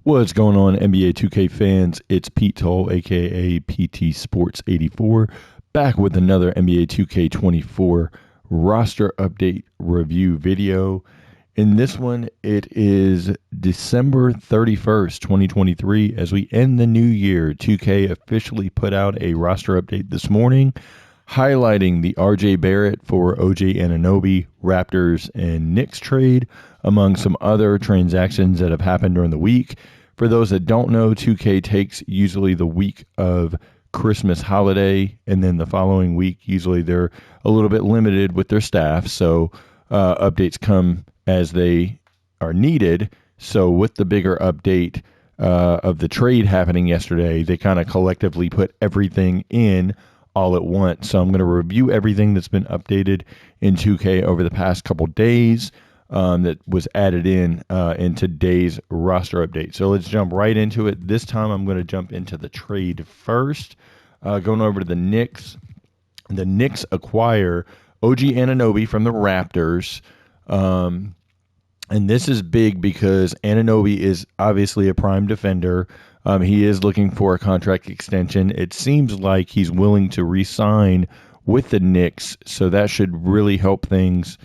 What's going on, NBA 2K fans? It's Pete Toll, aka PT Sports 84, back with another NBA 2K24 roster update review video. In this one, it is December 31st, 2023. As we end the new year, 2K officially put out a roster update this morning, highlighting the RJ Barrett for OG Anunoby, Raptors, and Knicks trade, among some other transactions that have happened during the week. For those that don't know, 2K takes usually the week of Christmas holiday, and then the following week, usually they're a little bit limited with their staff, so updates come as they are needed. So with the bigger update of the trade happening yesterday, they kind of collectively put everything in all at once. So I'm going to review everything that's been updated in 2K over the past couple days. That was added in today's roster update. So let's jump right into it. This time I'm going to jump into the trade first. Going over to the Knicks. The Knicks acquire OG Anunoby from the Raptors. And this is big because Anunoby is obviously a prime defender. He is looking for a contract extension. It seems like he's willing to re-sign with the Knicks, so that should really help things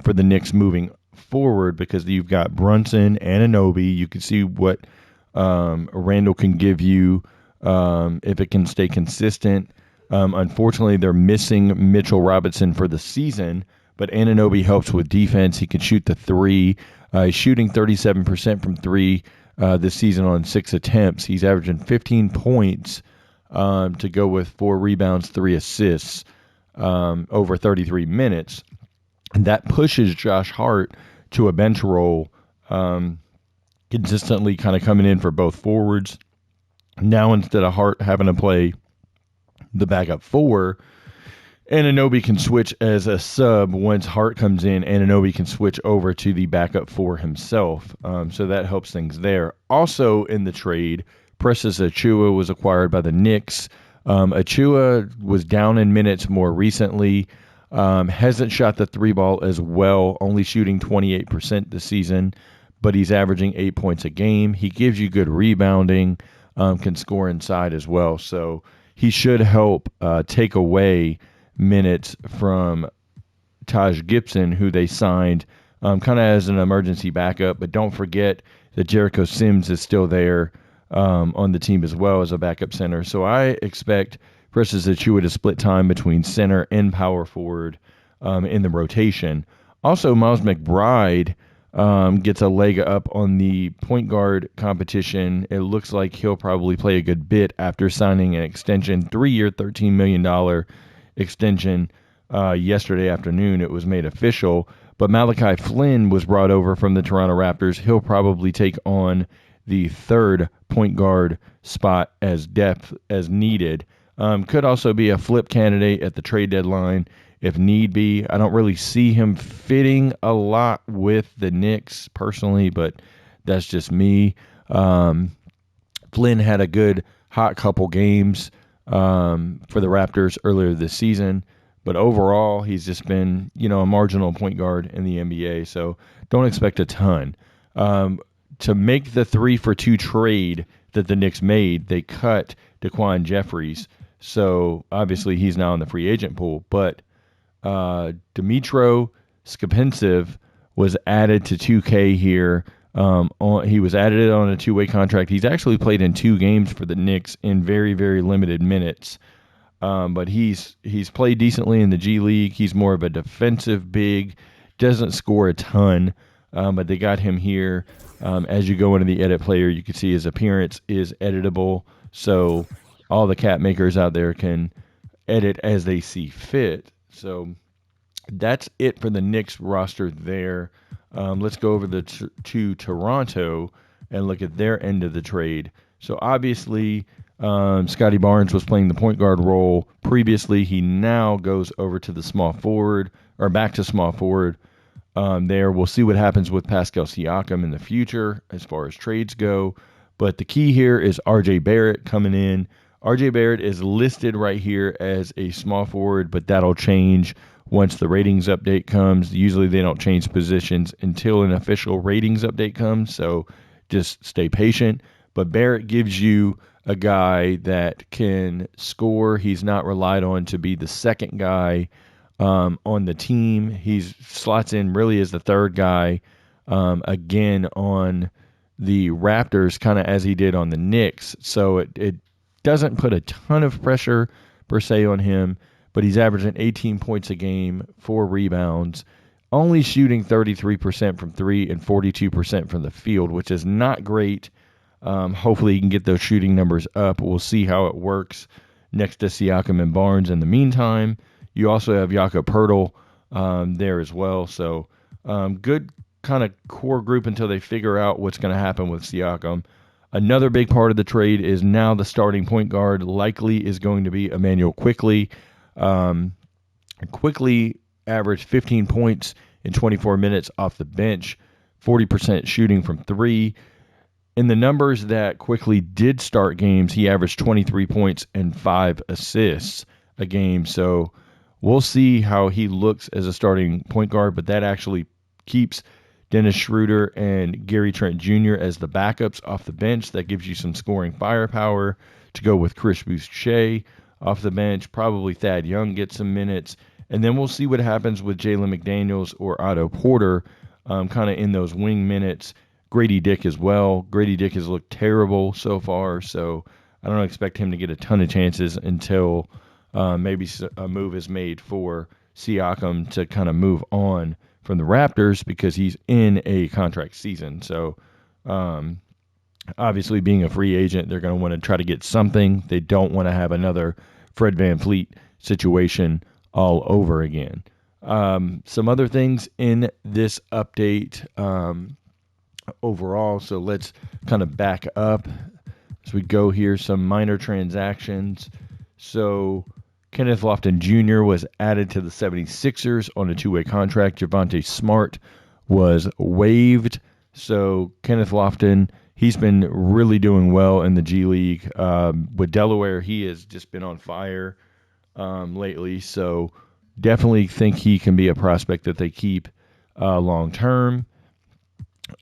for the Knicks moving forward, because you've got Brunson, Anunoby. You can see what Randall can give you if it can stay consistent. Unfortunately, they're missing Mitchell Robinson for the season, but Anunoby helps with defense. He can shoot the three. He's shooting 37% from three this season on 6 attempts. He's averaging 15 points to go with 4 rebounds, 3 assists over 33 minutes. And that pushes Josh Hart to a bench role, consistently kind of coming in for both forwards. Now, instead of Hart having to play the backup 4, Anunoby can switch as a sub. Once Hart comes in, Anunoby can switch over to the backup 4 himself. So that helps things there. Also in the trade, Precious Achiuwa was acquired by the Knicks. Achiuwa was down in minutes more recently. Hasn't shot the 3 ball as well, only shooting 28% this season, but he's averaging 8 points a game. He gives you good rebounding, can score inside as well. So he should help take away minutes from Taj Gibson, who they signed kind of as an emergency backup. But don't forget that Jericho Sims is still there on the team as well as a backup center. So I expect Precious Achiuwa to split time between center and power forward in the rotation. Also, Miles McBride gets a leg up on the point guard competition. It looks like he'll probably play a good bit after signing an extension, 3-year, $13 million extension yesterday afternoon. It was made official. But Malachi Flynn was brought over from the Toronto Raptors. He'll probably take on the third point guard spot as depth as needed. Could also be a flip candidate at the trade deadline if need be. I don't really see him fitting a lot with the Knicks personally, but that's just me. Flynn had a good hot couple games for the Raptors earlier this season, but overall he's just been, a marginal point guard in the NBA, so don't expect a ton. To make the 3-for-2 trade that the Knicks made, they cut Daquan Jeffries. So obviously he's now in the free agent pool. But Dmitro Skapencev was added to 2K here. He was added on a 2-way contract. He's actually played in 2 games for the Knicks in very, very limited minutes. But he's played decently in the G League. He's more of a defensive big, doesn't score a ton. But they got him here. As you go into the edit player, you can see his appearance is editable. So all the cat makers out there can edit as they see fit. So that's it for the Knicks roster there. Let's go over to Toronto and look at their end of the trade. So obviously, Scotty Barnes was playing the point guard role previously. He now goes over to the small forward, or back to small forward. There, we'll see what happens with Pascal Siakam in the future as far as trades go. But the key here is RJ Barrett coming in. RJ Barrett is listed right here as a small forward, but that'll change once the ratings update comes. Usually they don't change positions until an official ratings update comes, so just stay patient. But Barrett gives you a guy that can score. He's not relied on to be the second guy on the team. He slots in really as the third guy again on the Raptors, kind of as he did on the Knicks. So it doesn't put a ton of pressure per se on him, but he's averaging 18 points a game, 4 rebounds, only shooting 33% from 3 and 42% from the field, which is not great. Hopefully he can get those shooting numbers up. We'll see how it works next to Siakam and Barnes. In the meantime, you also have Jakob Poeltl there as well. So good kind of core group until they figure out what's going to happen with Siakam. Another big part of the trade is now the starting point guard likely is going to be Emmanuel Quickley. Quickley averaged 15 points in 24 minutes off the bench, 40% shooting from 3. In the numbers that Quickley did start games, he averaged 23 points and 5 assists a game. So we'll see how he looks as a starting point guard, but that actually keeps Dennis Schroeder and Gary Trent Jr. as the backups off the bench. That gives you some scoring firepower to go with Chris Boucher off the bench. Probably Thad Young gets some minutes. And then we'll see what happens with Jalen McDaniels or Otto Porter kind of in those wing minutes. Grady Dick as well. Grady Dick has looked terrible so far, so I don't expect him to get a ton of chances until maybe a move is made for Siakam to kind of move on from the Raptors because he's in a contract season. So obviously being a free agent, they're going to want to try to get something. They don't want to have another Fred VanVleet situation all over again. Some other things in this update overall. So let's kind of back up as we go here. Some minor transactions. So Kenneth Lofton Jr. was added to the 76ers on a 2-way contract. Javonte Smart was waived. So Kenneth Lofton, he's been really doing well in the G League. With Delaware, he has just been on fire lately. So definitely think he can be a prospect that they keep long term.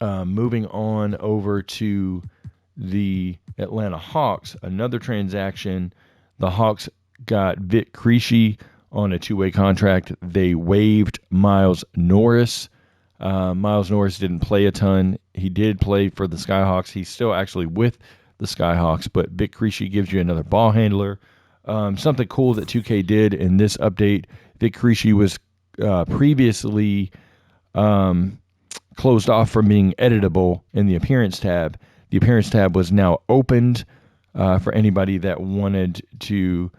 Moving on over to the Atlanta Hawks, another transaction. The Hawks got Vic Krejci on a 2-way contract. They waived Miles Norris. Miles Norris didn't play a ton. He did play for the Skyhawks. He's still actually with the Skyhawks, but Vic Krejci gives you another ball handler. Something cool that 2K did in this update, Vic Krejci was previously closed off from being editable in the appearance tab. The appearance tab was now opened for anybody that wanted to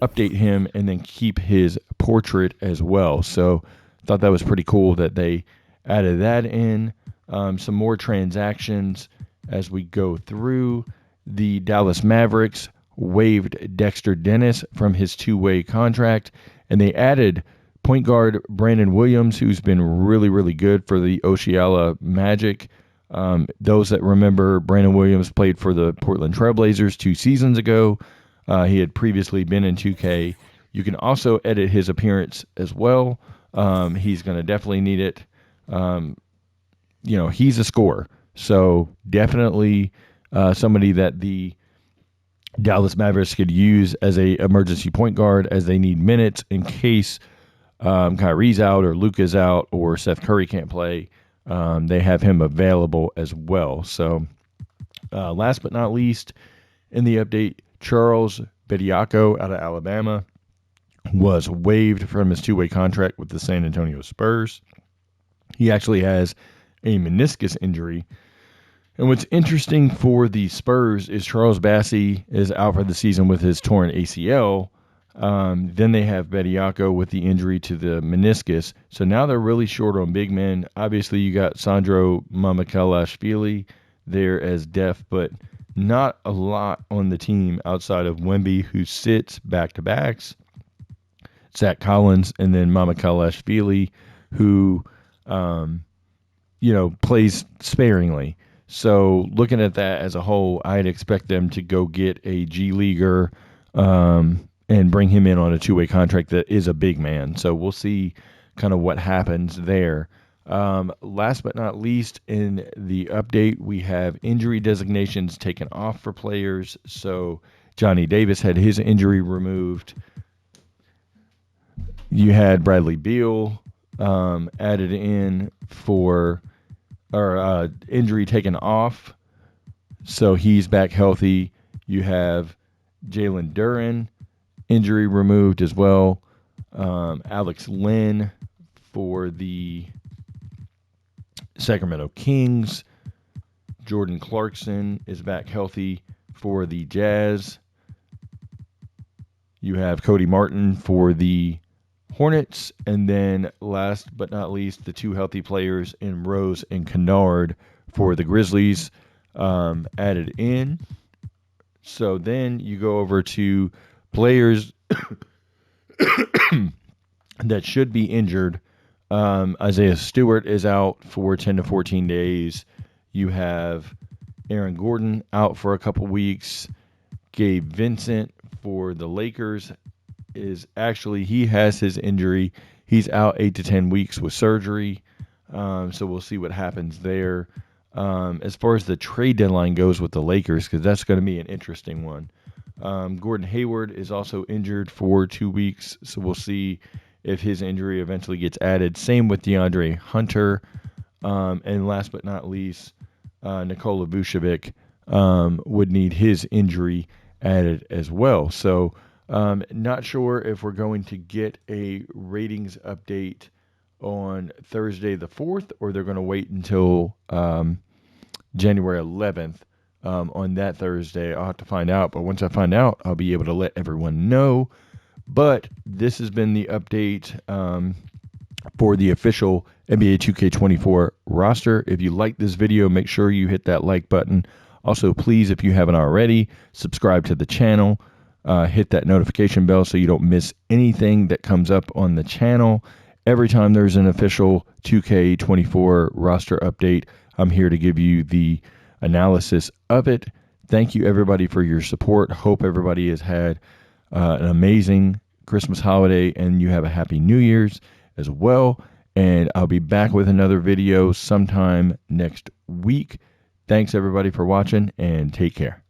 update him and then keep his portrait as well. So I thought that was pretty cool that they added that in. Some more transactions as we go through. The Dallas Mavericks waived Dexter Dennis from his 2-way contract, and they added point guard Brandon Williams, who's been really, really good for the Osceola Magic. Those that remember, Brandon Williams played for the Portland Trailblazers 2 seasons ago. He had previously been in 2K. You can also edit his appearance as well. He's going to definitely need it. He's a scorer. So definitely somebody that the Dallas Mavericks could use as a emergency point guard as they need minutes in case Kyrie's out or Luka's out or Seth Curry can't play. They have him available as well. So last but not least, in the update, Charles Bediako out of Alabama was waived from his 2-way contract with the San Antonio Spurs. He actually has a meniscus injury. And what's interesting for the Spurs is Charles Bassey is out for the season with his torn ACL. Then they have Bediako with the injury to the meniscus. So now they're really short on big men. Obviously, you got Sandro Mamukelashvili there as depth, but not a lot on the team outside of Wemby, who sits back-to-backs, Zach Collins, and then Mamukelashvili, who, plays sparingly. So looking at that as a whole, I'd expect them to go get a G Leaguer and bring him in on a 2-way contract that is a big man. So we'll see kind of what happens there. Last but not least, in the update, we have injury designations taken off for players. So Johnny Davis had his injury removed. You had Bradley Beal added in for injury taken off. So he's back healthy. You have Jalen Duren, injury removed as well. Alex Lynn for the Sacramento Kings. Jordan Clarkson is back healthy for the Jazz. You have Cody Martin for the Hornets. And then last but not least, the two healthy players in Rose and Kennard for the Grizzlies added in. So then you go over to players that should be injured. Isaiah Stewart is out for 10 to 14 days. You have Aaron Gordon out for a couple weeks. Gabe Vincent for the Lakers he has his injury. He's out 8 to 10 weeks with surgery. So we'll see what happens there. As far as the trade deadline goes with the Lakers, because that's going to be an interesting one. Gordon Hayward is also injured for 2 weeks, so we'll see if his injury eventually gets added. Same with DeAndre Hunter. And last but not least, Nikola Vucevic would need his injury added as well. So not sure if we're going to get a ratings update on Thursday the 4th, or they're going to wait until January 11th on that Thursday. I'll have to find out, but once I find out, I'll be able to let everyone know. But this has been the update for the official NBA 2K24 roster. If you like this video, make sure you hit that like button. Also, please, if you haven't already, subscribe to the channel. Hit that notification bell so you don't miss anything that comes up on the channel. Every time there's an official 2K24 roster update, I'm here to give you the analysis of it. Thank you, everybody, for your support. Hope everybody has had an amazing Christmas holiday and you have a happy New Year's as well. And I'll be back with another video sometime next week. Thanks, everybody, for watching, and take care.